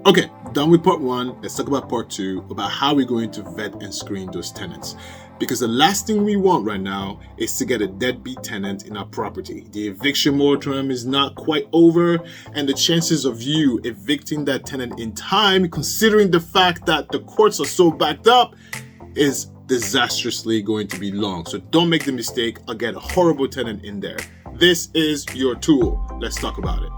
Okay, done with part one. Let's talk about part two, about how we're going to vet and screen those tenants. Because the last thing we want right now is to get a deadbeat tenant in our property. The eviction moratorium is not quite over, and the chances of you evicting that tenant in time, considering the fact that the courts are so backed up, is disastrously going to be long. So don't make the mistake of get a horrible tenant in there. This is your tool. Let's talk about it.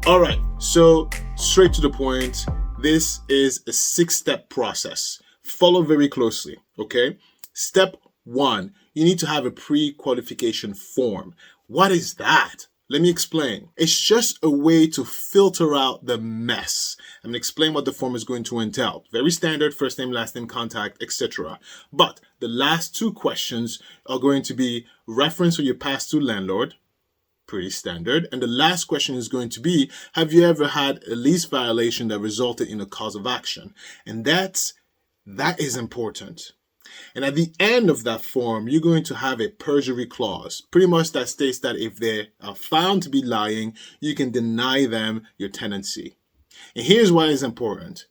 All right, so straight to the point. This is a 6-step process. Follow very closely, okay? Step 1, you need to have a pre-qualification form. What is that? Let me explain. It's just a way to filter out the mess. I'm going to explain what the form is going to entail. Very standard, first name, last name, contact, etc. But the last 2 questions are going to be reference of your past 2 landlord. Pretty standard. And the last question is going to be, have you ever had a lease violation that resulted in a cause of action? And that is important. And at the end of that form, you're going to have a perjury clause. Pretty much that states that if they are found to be lying, you can deny them your tenancy. And here's why it's important.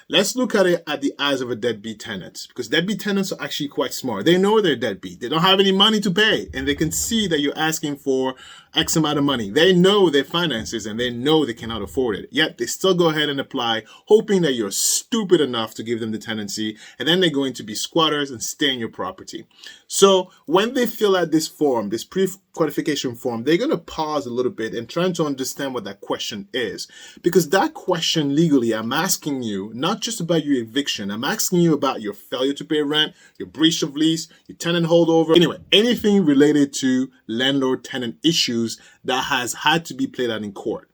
Let's look at it at the eyes of a deadbeat tenant, because deadbeat tenants are actually quite smart. They know they're deadbeat. They don't have any money to pay, and they can see that you're asking for X amount of money. They know their finances, and they know they cannot afford it. Yet they still go ahead and apply, hoping that you're stupid enough to give them the tenancy, and then they're going to be squatters and stay in your property. So when they fill out this form, this pre-qualification form, they're going to pause a little bit and try to understand what that question is. Because that question legally, I'm asking you not just about your eviction. I'm asking you about your failure to pay rent, your breach of lease, your tenant holdover. Anyway, anything related to landlord-tenant issues that has had to be played out in court.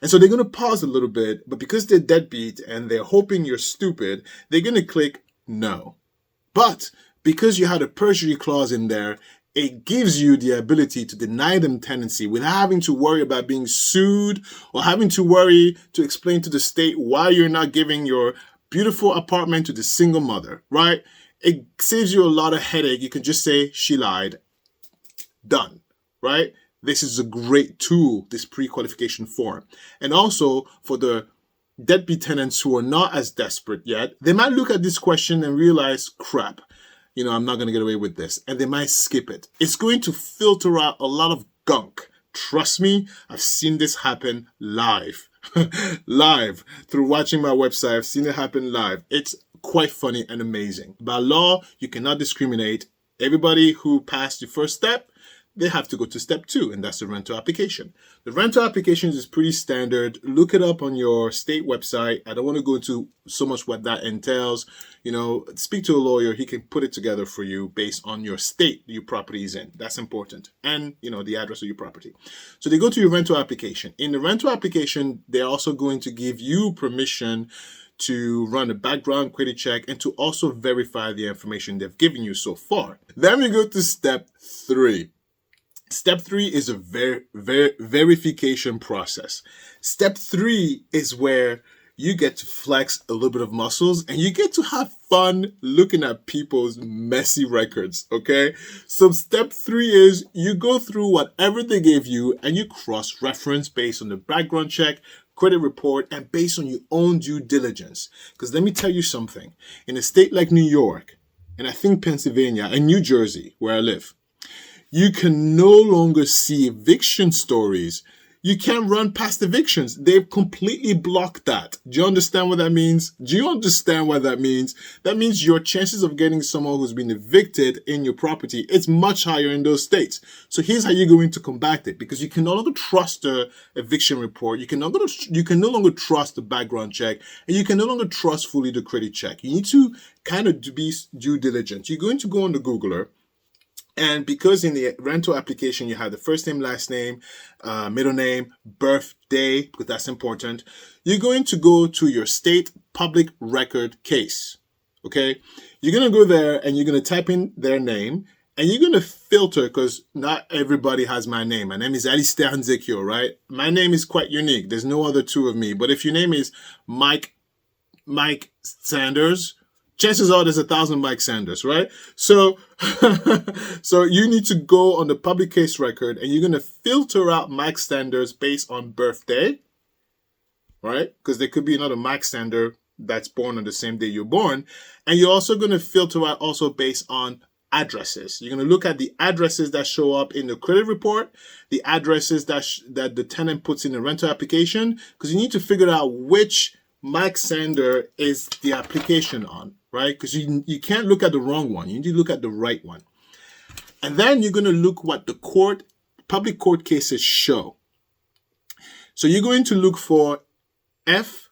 And so they're going to pause a little bit, but because they're deadbeat and they're hoping you're stupid, they're going to click no. But because you had a perjury clause in there, it gives you the ability to deny them tenancy without having to worry about being sued or having to worry to explain to the state why you're not giving your beautiful apartment to the single mother, right? It saves you a lot of headache. You can just say, she lied. Done, right? This is a great tool, this pre-qualification form. And also for the deadbeat tenants who are not as desperate yet, they might look at this question and realize, crap, I'm not going to get away with this. And they might skip it. It's going to filter out a lot of gunk. Trust me, I've seen this happen live. Live. Through watching my website, I've seen it happen live. It's quite funny and amazing. By law, you cannot discriminate. Everybody who passed the first step, they have to go to step 2, and that's the rental application. The rental application is pretty standard. Look it up on your state website. I don't want to go into so much what that entails. Speak to a lawyer. He can put it together for you based on your state your property is in. That's important. And, the address of your property. So they go to your rental application. In the rental application, they're also going to give you permission to run a background credit check and to also verify the information they've given you so far. Then we go to step 3. Step 3 is a verification process. Step 3 is where you get to flex a little bit of muscles and you get to have fun looking at people's messy records, okay? So step 3 is you go through whatever they gave you and you cross-reference based on the background check, credit report, and based on your own due diligence. Because let me tell you something. In a state like New York, and I think Pennsylvania, and New Jersey, where I live, you can no longer see eviction stories. You can't run past evictions. They've completely blocked that. Do you understand what that means? That means your chances of getting someone who's been evicted in your property is much higher in those states. So here's how you're going to combat it, because you can no longer trust the eviction report. You can no longer trust the background check, and you can no longer trust fully the credit check. You need to kind of be due diligent. You're going to go on the Googler. And because in the rental application, you have the first name, last name, middle name, birthday, because that's important, you're going to go to your state public record case, okay? You're going to go there and you're going to type in their name and you're going to filter, because not everybody has my name. My name is Alistair Nzekio, right? My name is quite unique. There's no other 2 of me. But if your name is Mike Sanders, chances are there's 1,000 Mike Sanders, right? So So you need to go on the public case record and you're going to filter out max standards based on birthday, right? Because there could be another max standard that's born on the same day you're born. And you're also going to filter out also based on addresses. You're going to look at the addresses that show up in the credit report, the addresses that the tenant puts in the rental application, because you need to figure out which max standard is the application on, right? Because you can't look at the wrong one. You need to look at the right one. And then you're going to look what the public court cases show. So you're going to look for FTPR.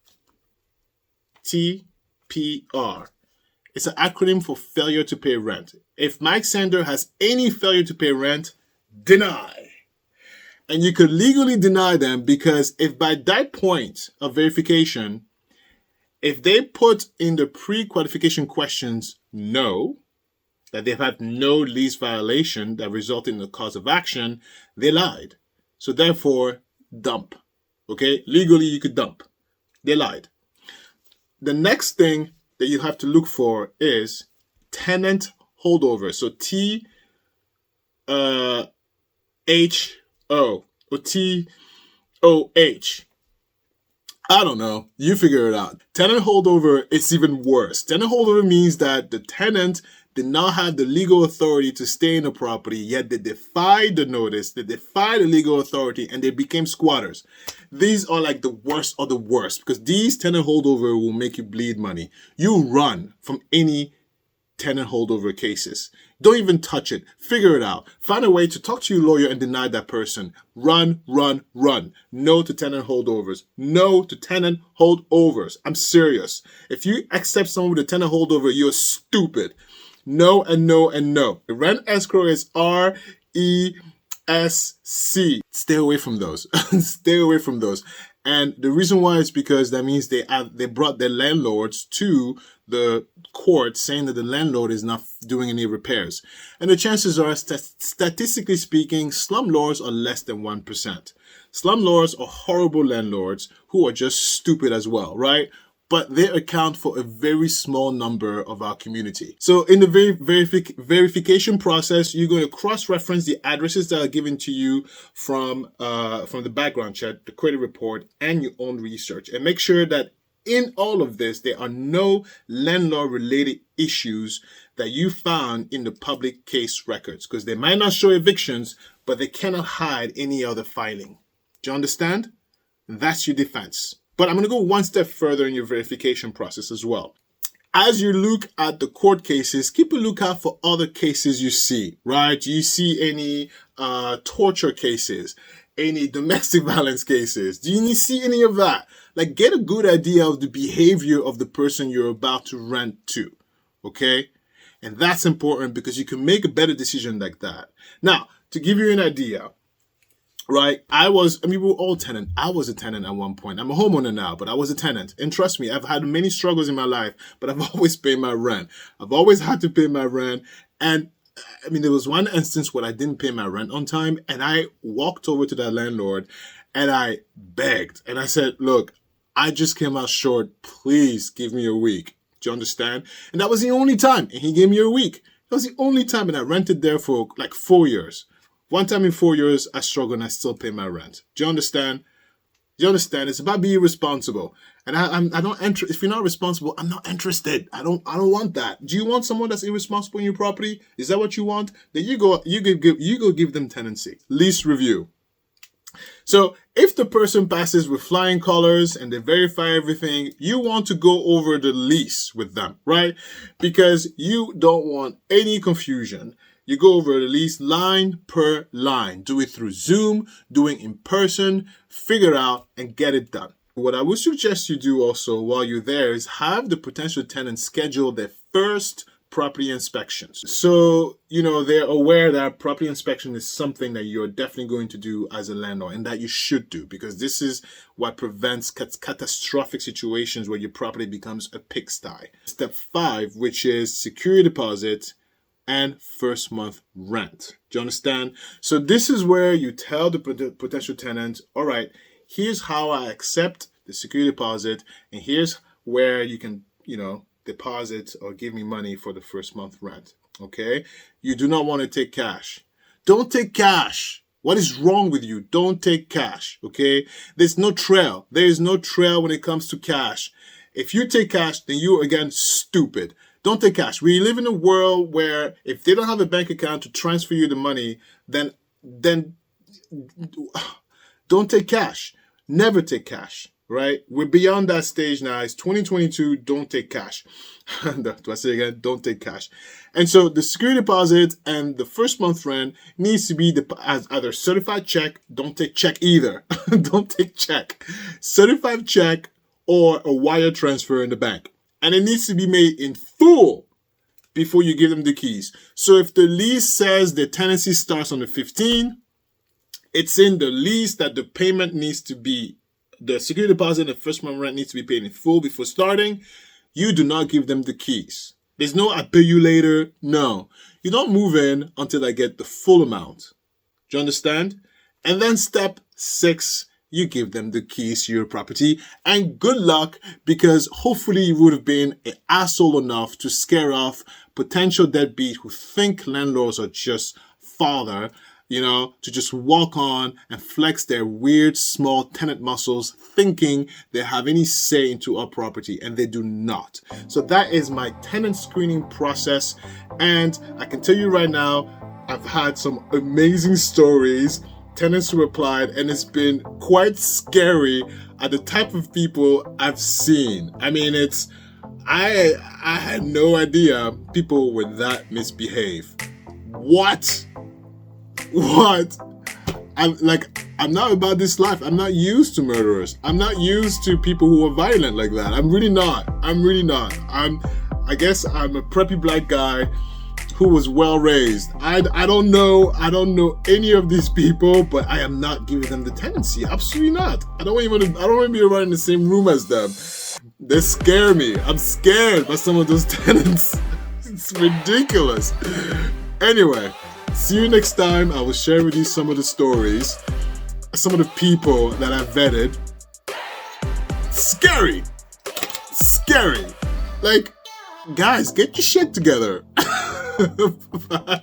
It's an acronym for failure to pay rent. If Mike Sander has any failure to pay rent, deny. And you could legally deny them because if by that point of verification, if they put in the pre-qualification questions no, that they've had no lease violation that resulted in a cause of action, they lied. So therefore, dump. Okay? Legally, you could dump. They lied. The next thing that you have to look for is tenant holdover. So T-H-O or T-O-H. I don't know. You figure it out. Tenant holdover is even worse. Tenant holdover means that the tenant did not have the legal authority to stay in the property, yet they defied the notice, they defied the legal authority, and they became squatters. These are like the worst of the worst because these tenant holdover will make you bleed money. You run from any tenant holdover cases. Don't even touch it. Figure it out. Find a way to talk to your lawyer and deny that person. Run, run, run. No to tenant holdovers. No to tenant holdovers. I'm serious. If you accept someone with a tenant holdover, you're stupid. No and no and no. The rent escrow is RESC. Stay away from those. Stay away from those. And the reason why is because that means they brought their landlords to the court saying that the landlord is not doing any repairs. And the chances are, statistically speaking, slumlords are less than 1%. Slumlords are horrible landlords who are just stupid as well, right? But they account for a very small number of our community. So in the verification process, you're going to cross-reference the addresses that are given to you from the background check, the credit report, and your own research. And make sure that in all of this, there are no landlord-related issues that you found in the public case records, because they might not show evictions, but they cannot hide any other filing. Do you understand? That's your defense. But I'm going to go one step further in your verification process as well. As you look at the court cases, keep a lookout for other cases you see, right? Do you see any torture cases, any domestic violence cases? Do you see any of that? Like, get a good idea of the behavior of the person you're about to rent to, okay? And that's important because you can make a better decision like that. Now, to give you an idea, right? we were all tenant. I was a tenant at one point. I'm a homeowner now, but I was a tenant. And trust me, I've had many struggles in my life, but I've always paid my rent. I've always had to pay my rent. And there was one instance where I didn't pay my rent on time, and I walked over to that landlord and I begged. And I said, look, I just came out short. Please give me a week. Do you understand? And that was the only time. And he gave me a week. That was the only time. And I rented there for like 4 years. One time in 4 years, I struggle and I still pay my rent. Do you understand? Do you understand? It's about being responsible. And I don't if you're not responsible, I'm not interested. I don't want that. Do you want someone that's irresponsible in your property? Is that what you want? Then you go give them tenancy. Lease review. So if the person passes with flying colors and they verify everything, you want to go over the lease with them, right? Because you don't want any confusion. You go over the lease line per line. Do it through Zoom, do it in person, figure out and get it done. What I would suggest you do also while you're there is have the potential tenants schedule their first property inspections. So, they're aware that property inspection is something that you're definitely going to do as a landlord and that you should do, because this is what prevents catastrophic situations where your property becomes a pigsty. Step 5, which is security deposit and first month rent. Do you understand? So this is where you tell the potential tenant, all right, here's how I accept the security deposit, and here's where you can, deposit or give me money for the first month rent. Okay? You do not want to take cash. Don't take cash. What is wrong with you? Don't take cash. Okay? There's no trail. There is no trail when it comes to cash. If you take cash, then you're again stupid. Don't take cash. We live in a world where if they don't have a bank account to transfer you the money, then don't take cash. Never take cash, right? We're beyond that stage now. It's 2022. Don't take cash. Do I say again? Don't take cash. And so the security deposit and the first month rent needs to be as either certified check. Don't take check either. Don't take check. Certified check or a wire transfer in the bank. And it needs to be made in full before you give them the keys. So if the lease says the tenancy starts on the 15th, it's in the lease that the payment needs to be, the security deposit and the first month rent needs to be paid in full before starting. You do not give them the keys. There's no "I pay you later." No. You don't move in until I get the full amount. Do you understand? And then step 6, you give them the keys to your property. And good luck, because hopefully you would have been an asshole enough to scare off potential deadbeat who think landlords are just father, to just walk on and flex their weird small tenant muscles thinking they have any say into our property, and they do not. So that is my tenant screening process. And I can tell you right now, I've had some amazing stories, tenants who applied, and it's been quite scary at the type of people I've seen. I mean, I had no idea people would that misbehave. What? I'm not about this life. I'm not used to murderers. I'm not used to people who are violent like that. I'm really not. I guess I'm a preppy black guy who was well raised. I don't know any of these people, but I am not giving them the tenancy. Absolutely not. I don't want to be around in the same room as them. They scare me. I'm scared by some of those tenants. It's ridiculous. Anyway, see you next time. I will share with you some of the stories, some of the people that I vetted. Scary. Like, guys, get your shit together. Bye.